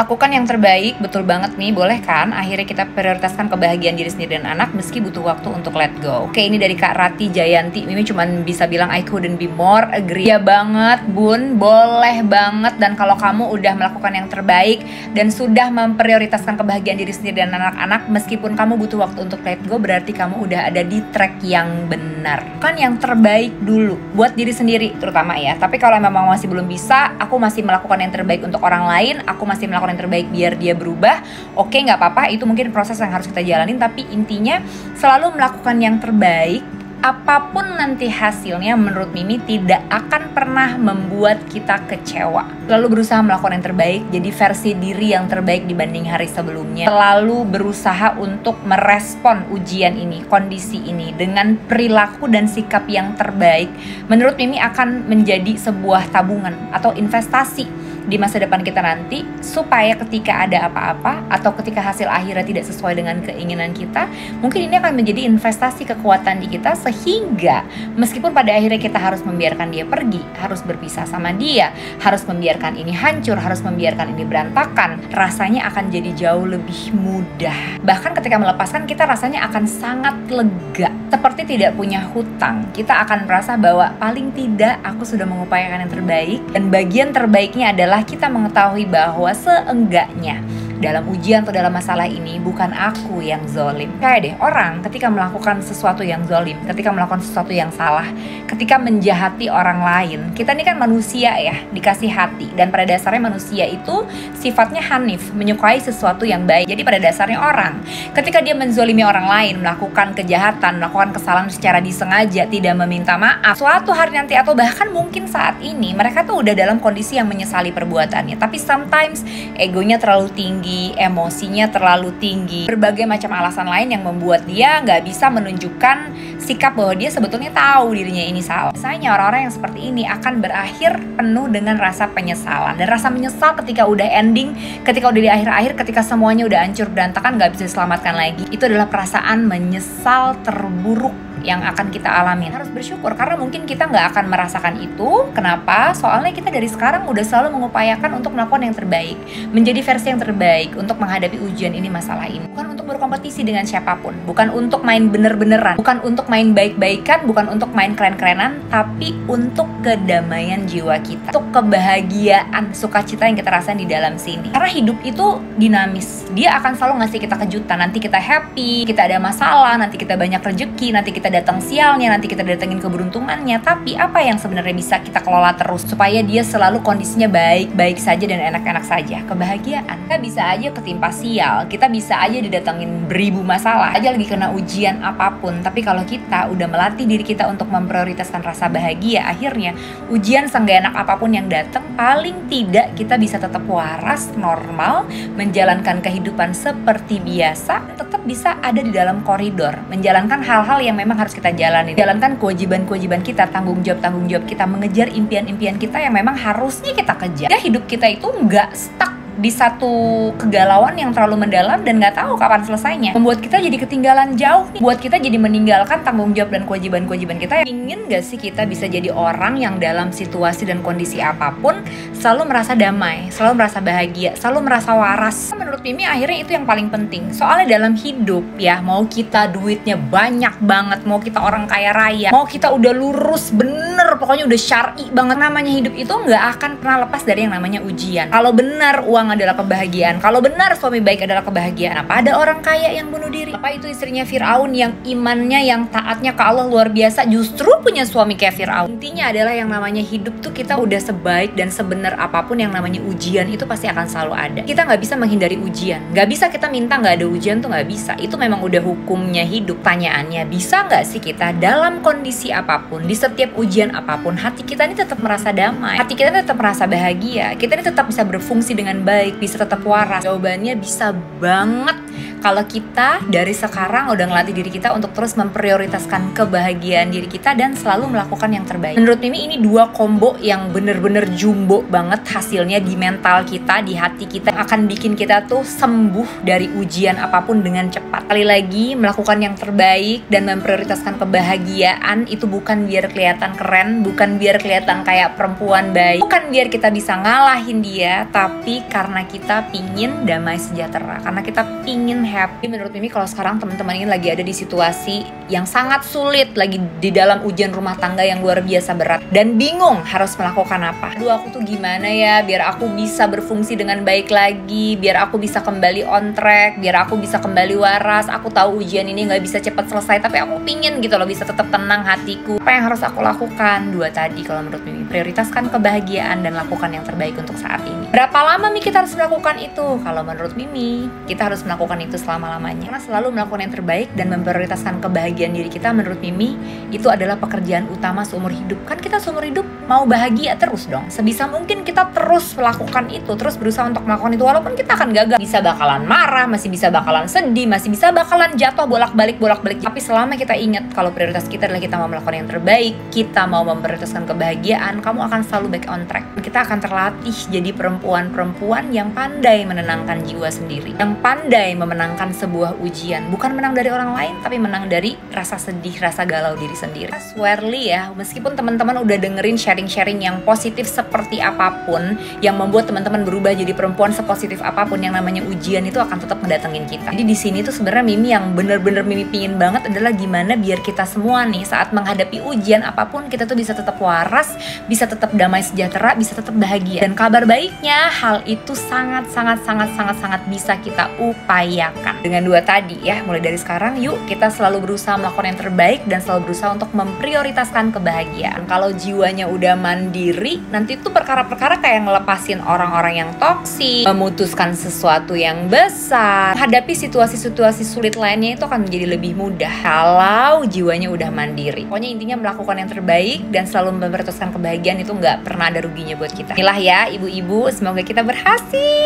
Lakukan yang terbaik, betul banget nih, boleh kan? Akhirnya kita prioritaskan kebahagiaan diri sendiri dan anak meski butuh waktu untuk let go. Oke, ini dari Kak Rati Jayanti. Mimi cuman bisa bilang I couldn't be more agree. Ya banget, Bun, boleh banget. Dan kalau kamu udah melakukan yang terbaik dan sudah memprioritaskan kebahagiaan diri sendiri dan anak-anak, meskipun kamu butuh waktu untuk let go, berarti kamu udah ada di track yang benar. Kan yang terbaik dulu buat diri sendiri terutama ya. Tapi kalau memang masih belum bisa, aku masih melakukan yang terbaik untuk orang lain, aku masih melakukan yang terbaik biar dia berubah, oke, nggak apa-apa, itu mungkin proses yang harus kita jalanin. Tapi intinya selalu melakukan yang terbaik. Apapun nanti hasilnya, menurut Mimi tidak akan pernah membuat kita kecewa. Selalu berusaha melakukan yang terbaik, jadi versi diri yang terbaik dibanding hari sebelumnya. Selalu berusaha untuk merespon ujian ini, kondisi ini dengan perilaku dan sikap yang terbaik. Menurut Mimi akan menjadi sebuah tabungan atau investasi di masa depan kita nanti, supaya ketika ada apa-apa atau ketika hasil akhirnya tidak sesuai dengan keinginan kita, mungkin ini akan menjadi investasi kekuatan di kita, sehingga meskipun pada akhirnya kita harus membiarkan dia pergi, harus berpisah sama dia, harus membiarkan ini hancur, harus membiarkan ini berantakan, rasanya akan jadi jauh lebih mudah. Bahkan ketika melepaskan, kita rasanya akan sangat lega, seperti tidak punya hutang. Kita akan merasa bahwa paling tidak aku sudah mengupayakan yang terbaik, dan bagian terbaiknya adalah kita mengetahui bahwa seenggaknya dalam ujian atau dalam masalah ini bukan aku yang zolim. Kayak deh, orang ketika melakukan sesuatu yang zolim, ketika melakukan sesuatu yang salah, ketika menjahati orang lain, kita ini kan manusia ya, dikasih hati. Dan pada dasarnya manusia itu sifatnya hanif, menyukai sesuatu yang baik. Jadi pada dasarnya orang, ketika dia menzolimi orang lain, melakukan kejahatan, melakukan kesalahan secara disengaja, tidak meminta maaf, suatu hari nanti atau bahkan mungkin saat ini, mereka tuh udah dalam kondisi yang menyesali perbuatannya. Tapi sometimes egonya terlalu tinggi, emosinya terlalu tinggi, berbagai macam alasan lain yang membuat dia nggak bisa menunjukkan sikap bahwa dia sebetulnya tahu dirinya ini salah. Biasanya orang-orang yang seperti ini akan berakhir penuh dengan rasa penyesalan, dan rasa menyesal ketika udah ending, ketika udah di akhir-akhir, ketika semuanya udah hancur berantakan, nggak bisa diselamatkan lagi. Itu adalah perasaan menyesal terburuk yang akan kita alamin. Harus bersyukur karena mungkin kita nggak akan merasakan itu. Kenapa? Soalnya kita dari sekarang udah selalu mengupayakan untuk melakukan yang terbaik, menjadi versi yang terbaik untuk menghadapi ujian ini, masalah ini. Bukan untuk berkompetisi dengan siapapun, bukan untuk main bener-beneran, bukan untuk main baik-baikan, bukan untuk main keren-kerenan, tapi untuk kedamaian jiwa kita, untuk kebahagiaan, sukacita yang kita rasain di dalam sini. Karena hidup itu dinamis, dia akan selalu ngasih kita kejutan. Nanti kita happy, kita ada masalah, nanti kita banyak rezeki, nanti kita datang sialnya, nanti kita datengin keberuntungannya. Tapi apa yang sebenarnya bisa kita kelola terus supaya dia selalu kondisinya baik-baik saja dan enak-enak saja? Kebahagiaan. Kita bisa aja ketimpa sial, kita bisa aja didatengin beribu masalah, aja lagi kena ujian apapun. Tapi kalau kita udah melatih diri kita untuk memprioritaskan rasa bahagia, akhirnya ujian seenggak enak apapun yang datang, paling tidak kita bisa tetap waras, normal, menjalankan kehidupan seperti biasa, tetap bisa ada di dalam koridor, menjalankan hal-hal yang memang harus kita jalani, jalankan kewajiban-kewajiban kita, tanggung jawab kita, mengejar impian-impian kita yang memang harusnya kita kejar. Ya, hidup kita itu nggak stuck di satu kegalauan yang terlalu mendalam dan nggak tahu kapan selesainya, membuat kita jadi ketinggalan jauh nih, buat kita jadi meninggalkan tanggung jawab dan kewajiban-kewajiban kita. Ingin gak sih kita bisa jadi orang yang dalam situasi dan kondisi apapun selalu merasa damai, selalu merasa bahagia, selalu merasa waras? Menurut Mimi akhirnya itu yang paling penting. Soalnya dalam hidup ya, mau kita duitnya banyak banget, mau kita orang kaya raya, mau kita udah lurus bener, pokoknya udah syar'i banget, namanya hidup itu nggak akan pernah lepas dari yang namanya ujian. Kalau benar uang adalah kebahagiaan, kalau benar suami baik adalah kebahagiaan, apa ada orang kaya yang bunuh diri? Apa itu istrinya Firaun yang imannya, yang taatnya ke Allah luar biasa, justru punya suami kayak Firaun? Intinya adalah yang namanya hidup tuh, kita udah sebaik dan sebenar apapun, yang namanya ujian itu pasti akan selalu ada. Kita nggak bisa menghindari ujian, nggak bisa kita minta nggak ada ujian tuh, nggak bisa. Itu memang udah hukumnya hidup. Tanyaannya, bisa nggak sih kita dalam kondisi apapun, di setiap ujian apapun, hati kita ini tetap merasa damai, hati kita tetap merasa bahagia, kita ini tetap bisa berfungsi dengan baik, bisa tetap waras? Jawabannya bisa banget. kalau kita dari sekarang udah ngelatih diri kita untuk terus memprioritaskan kebahagiaan diri kita dan selalu melakukan yang terbaik. Menurut Mimi ini dua combo yang bener-bener jumbo banget hasilnya di mental kita, di hati kita, akan bikin kita tuh sembuh dari ujian apapun dengan cepat. Kali lagi, melakukan yang terbaik dan memprioritaskan kebahagiaan itu bukan biar kelihatan keren, bukan biar kelihatan kayak perempuan baik, bukan biar kita bisa ngalahin dia, tapi karena kita pingin damai sejahtera, karena kita pingin happy. Menurut Mimi kalau sekarang teman-teman ini lagi ada di situasi yang sangat sulit, lagi di dalam ujian rumah tangga yang luar biasa berat dan bingung harus melakukan apa. Aduh, aku tuh gimana ya biar aku bisa berfungsi dengan baik lagi, biar aku bisa kembali on track, biar aku bisa kembali waras. Aku tahu ujian ini gak bisa cepat selesai, tapi aku pingin gitu loh bisa tetap tenang hatiku. Apa yang harus aku lakukan? Dua tadi kalau menurut Mimi, prioritaskan kebahagiaan dan lakukan yang terbaik untuk saat ini. Berapa lama Mimi kita harus melakukan itu? Kalau menurut Mimi, kita harus melakukan itu selama-lamanya. Karena selalu melakukan yang terbaik dan memprioritaskan kebahagiaan diri kita, menurut Mimi, itu adalah pekerjaan utama seumur hidup. Kan kita seumur hidup mau bahagia terus dong. Sebisa mungkin kita terus melakukan itu, terus berusaha untuk melakukan itu walaupun kita akan gagal. Bisa bakalan marah, masih bisa bakalan sedih, masih bisa bakalan jatuh bolak-balik. Tapi selama kita ingat kalau prioritas kita adalah kita mau melakukan yang terbaik, kita mau memprioritaskan kebahagiaan, kamu akan selalu back on track. Kita akan terlatih jadi perempuan-perempuan yang pandai menenangkan jiwa sendiri, yang pandai memenangkan sebuah ujian. Bukan menang dari orang lain, tapi menang dari rasa sedih, rasa galau diri sendiri. Swearly ya, meskipun teman-teman udah dengerin sharing-sharing yang positif seperti apapun, yang membuat teman-teman berubah jadi perempuan sepositif apapun, yang namanya ujian itu akan tetap mendatengin kita. Jadi di sini tuh sebenarnya Mimi yang bener-bener Mimi pingin banget adalah gimana biar kita semua nih saat menghadapi ujian apapun kita tuh bisa tetap waras, bisa tetap damai sejahtera, bisa tetap bahagia. Dan kabar baiknya, hal itu sangat bisa kita upayakan. Dengan dua tadi ya, mulai dari sekarang yuk kita selalu berusaha melakukan yang terbaik dan selalu berusaha untuk memprioritaskan kebahagiaan. Kalau jiwanya udah mandiri, nanti tuh perkara-perkara kayak ngelepasin orang-orang yang toksik, memutuskan sesuatu yang besar, menghadapi situasi-situasi sulit lainnya itu akan menjadi lebih mudah kalau jiwanya udah mandiri. Pokoknya intinya melakukan yang terbaik dan selalu memprioritaskan kebahagiaan itu nggak pernah ada ruginya buat kita. Inilah ya ibu-ibu, semoga kita berhasil.